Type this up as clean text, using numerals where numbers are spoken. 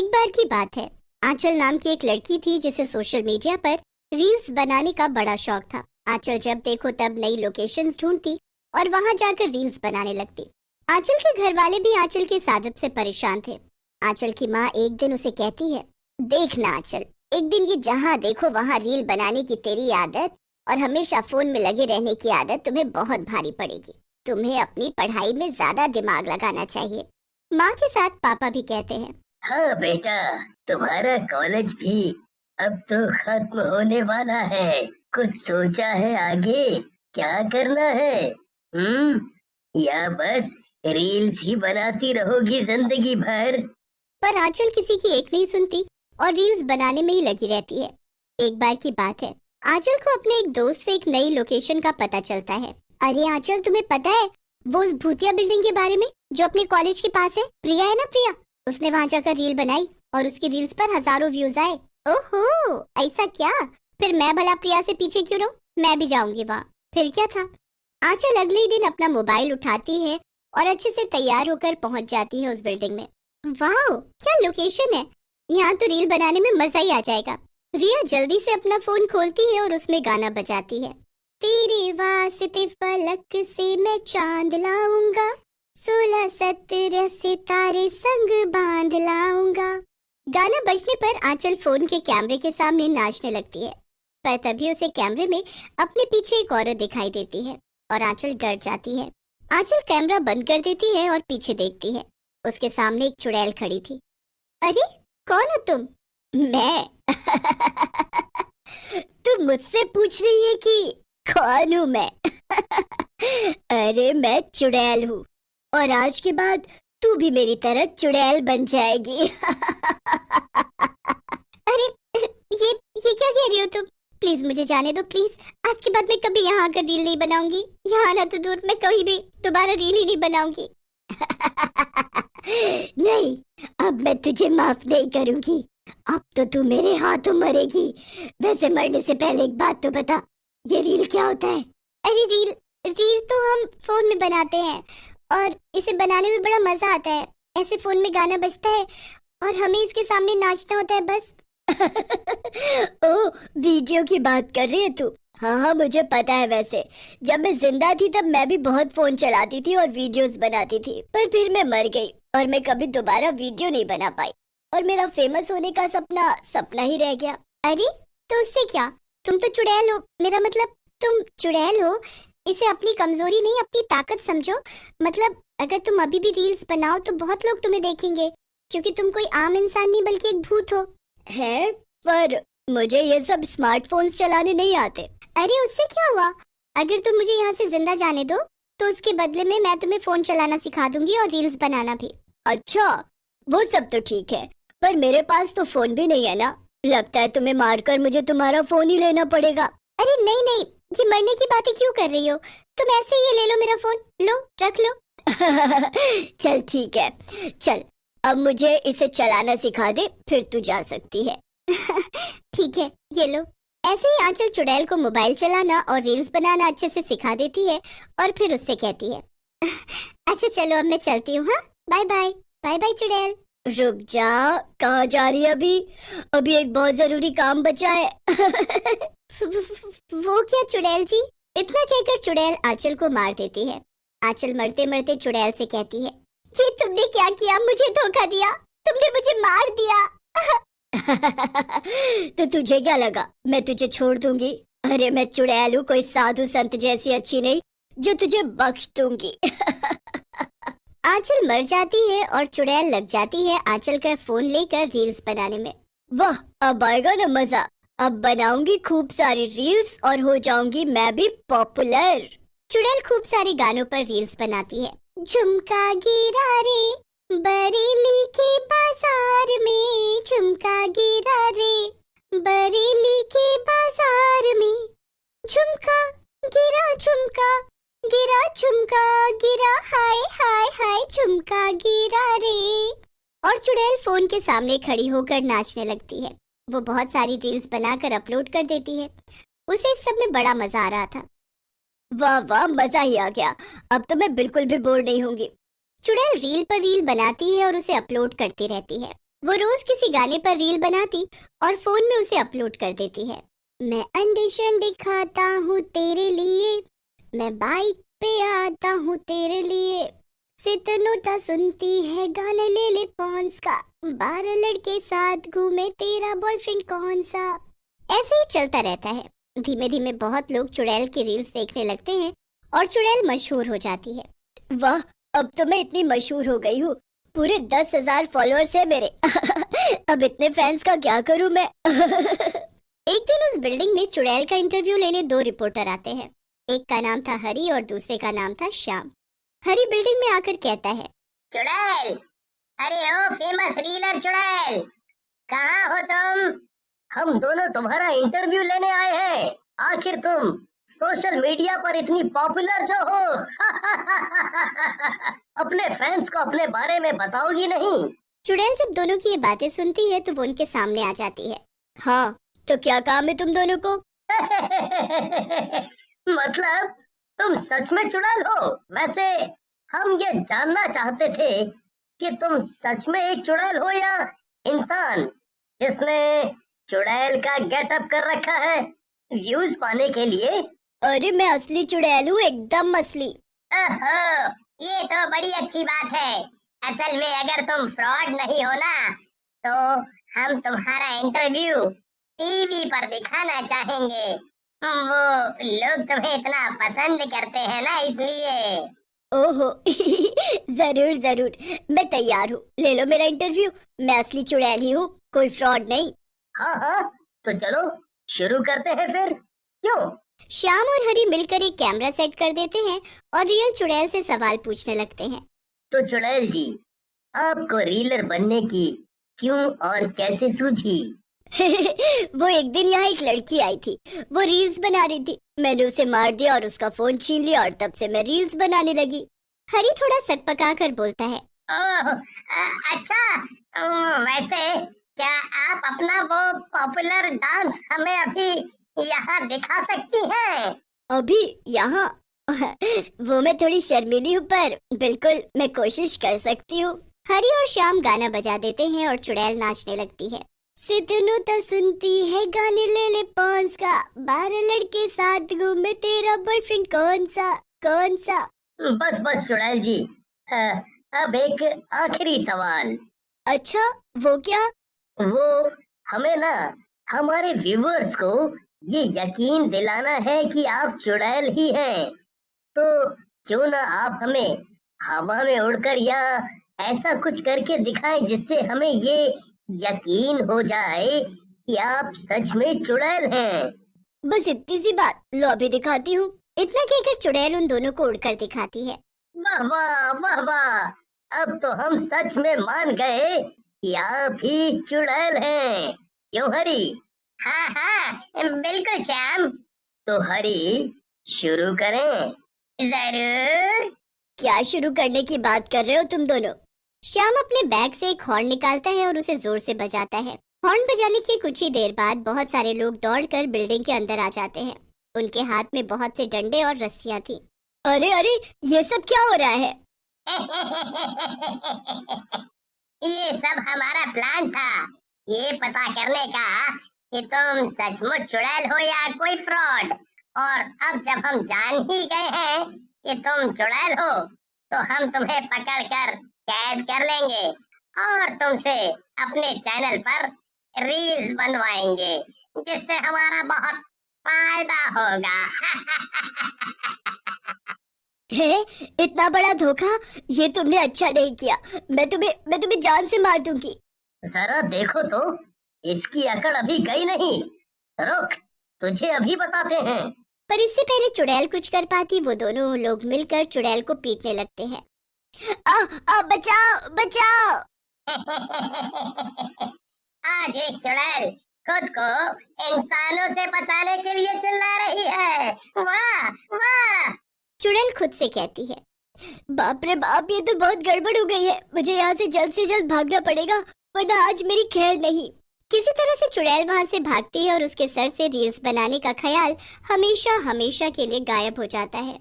एक बार की बात है। आंचल नाम की एक लड़की थी जिसे सोशल मीडिया पर रील्स बनाने का बड़ा शौक था। आंचल जब देखो तब नई लोकेशंस ढूंढती और वहां जाकर रील्स बनाने लगती। आंचल के घर वाले भी आंचल की इस आदत से परेशान थे। आंचल की माँ एक दिन उसे कहती है, देखना आंचल, एक दिन ये जहाँ देखो वहाँ रील बनाने की तेरी आदत और हमेशा फोन में लगे रहने की आदत तुम्हें बहुत भारी पड़ेगी। तुम्हें अपनी पढ़ाई में ज्यादा दिमाग लगाना चाहिए। माँ के साथ पापा भी कहते हैं, हाँ बेटा, तुम्हारा कॉलेज भी अब तो खत्म होने वाला है। कुछ सोचा है आगे क्या करना है? या बस रील्स ही बनाती रहोगी जिंदगी भर? पर आंचल किसी की एक नहीं सुनती और रील्स बनाने में ही लगी रहती है। एक बार की बात है, आंचल को अपने एक दोस्त से एक नई लोकेशन का पता चलता है। अरे आंचल, तुम्हें पता है वो उस भूतिया बिल्डिंग के बारे में जो अपने कॉलेज के पास है? प्रिया है ना, प्रिया। उसने वहां जाकर रील बनाई और उसकी रील्स पर हजारों व्यूज आए। ओहो, ऐसा क्या? फिर मैं भला प्रिया से पीछे क्यों रहूं? मैं भी जाऊंगी वहाँ। फिर क्या था, आंचल अगले ही दिन अपना मोबाइल उठाती है और अच्छे से तैयार होकर पहुंच जाती है उस बिल्डिंग में। वाह, क्या लोकेशन है! यहाँ तो रील बनाने में मजा ही आ जाएगा। रिया जल्दी से अपना फोन खोलती है और उसमें गाना बजाती है। तेरे वास्ते फलक से मैं चांद लाऊंगा, 16-17 सितारे संग बांध लाऊंगा। गाना बजने पर आंचल फोन के कैमरे के सामने नाचने लगती है, पर तभी उसे कैमरे में अपने पीछे एक औरत दिखाई देती है और आंचल डर जाती है। आंचल कैमरा बंद कर देती है और पीछे देखती है। उसके सामने एक चुड़ैल खड़ी थी। अरे, कौन हो तुम? मैं। तुम मुझसे पूछ रही है कि कौन हूँ मैं? अरे मैं चुड़ैल हूँ और आज के बाद तू भी मेरी तरह चुड़ैल बन जाएगी। अरे ये क्या कह रही हो तुम? प्लीज मुझे जाने दो, प्लीज। आज के बाद मैं कभी यहाँ आकर रील नहीं बनाऊंगी। यहाँ ना तो दूर, मैं कहीं भी दोबारा रील ही नहीं बनाऊंगी। नहीं, अब मैं तुझे माफ नहीं करूंगी। अब तो तू मेरे हाथों मरेगी। वैसे मरने से पहले एक बात तो बता, ये रील क्या होता है? अरे रील रील तो हम फोन में बनाते हैं और इसे बनाने में बड़ा मजा आता है। ऐसे फोन में गाना बजता है और हमें इसके सामने नाचना होता है, बस। ओ, वीडियो की बात कर रही है तू? हाँ, मुझे पता है। वैसे जब मैं जिंदा थी तब मैं भी बहुत फोन चलाती थी और वीडियोस बनाती थी, पर फिर मैं मर गई और मैं कभी दोबारा वीडियो नहीं बना पाई और मेरा फेमस होने का सपना सपना ही रह गया। अरे तो उससे क्या? तुम तो चुड़ैल हो, मेरा मतलब तुम चुड़ैल हो। इसे अपनी कमजोरी नहीं, अपनी ताकत समझो। मतलब अगर तुम अभी भी रील्स बनाओ तो बहुत लोग तुम्हें देखेंगे, क्योंकि तुम कोई आम इंसान नहीं बल्कि एक भूत हो। है, पर मुझे ये सब स्मार्टफोन्स चलाने नहीं आते। अरे उससे क्या हुआ? अगर तुम मुझे यहाँ से जिंदा जाने दो तो उसके बदले में मैं तुम्हें फोन चलाना सिखा दूंगी और रील्स बनाना भी। अच्छा, वो सब तो ठीक है, पर मेरे पास तो फोन भी नहीं है ना। लगता है तुम्हें मारकर मुझे तुम्हारा फोन ही लेना पड़ेगा। अरे नहीं नहीं, ये मरने की बातें क्यों कर रही हो? तुम ऐसे ही ले लो मेरा फोन, लो रख लो। चल ठीक है, चल अब मुझे इसे चलाना सिखा दे, फिर तू जा सकती है। ठीक है, ये लो। ऐसे ही आंचल चुड़ैल को मोबाइल चलाना और रील्स बनाना अच्छे से सिखा देती है और फिर उससे कहती है, अच्छा चलो अब मैं चलती हूँ। हाँ, बाय बाय। बाय बाय चुड़ैल। रुक जा, कहाँ जा रही है अभी? अभी एक बहुत जरूरी काम बचा है। वो क्या चुड़ैल जी? इतना कहकर चुड़ैल आंचल को मार देती है। आंचल मरते मरते चुड़ैल से कहती है, ये तुमने क्या किया? मुझे धोखा दिया, तुमने मुझे मार दिया। तो तुझे क्या लगा मैं तुझे छोड़ दूंगी? अरे मैं चुड़ैल हूँ, कोई साधु संत जैसी अच्छी नहीं जो तुझे बख्श दूंगी। आंचल मर जाती है और चुड़ैल लग जाती है आंचल का फोन लेकर रील्स बनाने में। वाह, अब आएगा ना मजा। अब बनाऊंगी खूब सारी रील्स और हो जाऊंगी मैं भी पॉपुलर। चुड़ैल खूब सारे गानों पर रील्स बनाती है। झुमका गिरा रे बरेली के बाजार में, झुमका गिरा रे बरेली के बाजार में, झुमका गिरा झुमका गिरा, हाय हाय हाय झुमका गिरा रे। और चुड़ैल फोन के सामने खड़ी होकर नाचने लगती है। वो बहुत सारी रील्स बनाकर अपलोड कर देती है। उसे इस सब में बड़ा मजा आ रहा था। वाह वाह, मजा ही आ गया। अब तो मैं बिल्कुल भी बोर नहीं होंगी। चुड़ैल रील पर रील बनाती है और उसे अपलोड करती रहती है। वो रोज किसी गाने पर रील बनाती और फोन में उसे अपलोड कर देती है। मैं अंडे शंडे खाता हूँ तेरे लिए, मैं बाइक पे आता हूँ तेरे लिए, सित नोटा सुनती है गाने ले ले पॉन्स का, 12 लड़के साथ घूमे तेरा बॉयफ्रेंड कौन सा। ऐसे ही चलता रहता है। धीमे धीमे बहुत लोग चुड़ैल की रील्स देखने लगते हैं और चुड़ैल मशहूर हो जाती है। वाह, अब तो मैं इतनी मशहूर हो गई हूँ, पूरे 10,000 फॉलोअर्स है मेरे। अब इतने फैंस का क्या करूँ मैं। एक दिन उस बिल्डिंग में चुड़ैल का इंटरव्यू लेने 2 रिपोर्टर आते हैं। एक का नाम था हरी और दूसरे का नाम था श्याम। हरी बिल्डिंग में आकर कहता है, चुड़ैल, अरे ओ फेमस रीलर चुड़ैल, कहाँ हो तुम? हम दोनों तुम्हारा इंटरव्यू लेने आए हैं। आखिर तुम सोशल मीडिया पर इतनी पॉपुलर जो हो, अपने फैंस को अपने बारे में बताओगी नहीं? चुड़ैल जब दोनों की ये बातें सुनती है तो वो उनके सामने आ जाती है। हाँ, तो क्या काम है तुम दोनों को? मतलब तुम सच में चुड़ैल हो? वैसे हम ये जानना चाहते थे कि तुम सच में एक चुड़ैल हो या इंसान जिसने चुड़ैल का गेटअप कर रखा है व्यूज पाने के लिए। अरे मैं असली चुड़ैल हूँ, एकदम असली। ओहो, ये तो बड़ी अच्छी बात है। असल में अगर तुम फ्रॉड नहीं हो ना, तो हम तुम्हारा इंटरव्यू टीवी पर दिखाना चाहेंगे। वो लोग तुम्हें इतना पसंद करते हैं ना, इसलिए। ओहो। जरूर जरूर, मैं तैयार हूँ, ले लो मेरा इंटरव्यू। मैं असली चुड़ैल ही हूँ, कोई फ्रॉड नहीं। हाँ हाँ, तो चलो शुरू करते हैं फिर। क्यों? श्याम और हरी मिलकर एक कैमरा सेट कर देते हैं और रियल चुड़ैल से सवाल पूछने लगते हैं। तो चुड़ैल जी, आपको रीलर बनने की क्यों और कैसे सूझी? वो एक दिन यहाँ एक लड़की आई थी, वो रील्स बना रही थी। मैंने उसे मार दिया और उसका फोन छीन लिया और तब से मैं रील्स बनाने लगी। हरी थोड़ा सकपका कर बोलता है। ओह, अच्छा, वैसे क्या आप अपना वो पॉपुलर डांस हमें अभी यहाँ दिखा सकती हैं? अभी यहाँ? वो मैं थोड़ी शर्मीली हूँ, पर बिल्कुल मैं कोशिश कर सकती हूँ। हरी और श्याम गाना बजा देते हैं और चुड़ैल नाचने लगती है। सितनो तो सुनती है गाने ले ले पॉन्स का, 12 लड़के साथ घूमे तेरा बॉयफ्रेंड कौन सा कौन सा। बस बस चुड़ैल जी, अब एक आखिरी सवाल। अच्छा, वो क्या? वो हमें ना हमारे व्यूअर्स को ये यकीन दिलाना है कि आप चुड़ैल ही हैं। तो क्यों ना आप हमें हवा में उड़कर या ऐसा कुछ करके दिखाएं जिससे हमें ये यकीन हो जाए कि आप सच में चुड़ैल हैं। बस इतनी सी बात, लो अभी दिखाती हूँ। इतना कहकर चुड़ैल उन दोनों को उड़कर दिखाती है। वाह वाह वाह वाह, अब तो हम सच में मान गए कि आप ही चुड़ैल हैं। क्यों हरी? हाँ हाँ बिल्कुल श्याम। तो हरी, शुरू करें? जरूर। क्या शुरू करने की बात कर रहे हो तुम दोनों? श्याम अपने बैग से एक हॉर्न निकालता है और उसे जोर से बजाता है। हॉर्न बजाने की कुछ ही देर बाद बहुत सारे लोग दौड़कर बिल्डिंग के अंदर आ जाते हैं। उनके हाथ में बहुत से डंडे और रस्सियां थी। अरे अरे, ये सब क्या हो रहा है? ये सब हमारा प्लान था, ये पता करने का कि तुम सचमुच चुड़ैल हो या कोई फ्रॉड। और अब जब हम जान ही गए हैं कि तुम चुड़ैल हो, तो हम तुम्हें पकड़कर कैद कर लेंगे और तुमसे अपने चैनल पर रील्स बनवाएंगे, जिससे हमारा बहुत फायदा होगा। है, इतना बड़ा धोखा? ये तुमने अच्छा नहीं किया। मैं तुम्हें जान से मार दूंगी। जरा देखो तो, इसकी अकड़ अभी गई नहीं। रुक, तुझे अभी बताते हैं। पर इससे पहले चुड़ैल कुछ कर पाती, वो दोनों लोग मिलकर चुड़ैल को पीटने लगते हैं। बचाओ बचाओ। आज एक चुड़ैल खुद को इंसानों से बचाने के लिए चिल्ला रही है। वाह वाह। चुड़ैल खुद से कहती है, बाप रे बाप, ये तो बहुत गड़बड़ हो गई है। मुझे यहाँ से जल्द भागना पड़ेगा, वरना आज मेरी खैर नहीं। किसी तरह से चुड़ैल वहाँ से भागती है और उसके सर से रील्स बनाने का ख्याल हमेशा हमेशा के लिए गायब हो जाता है।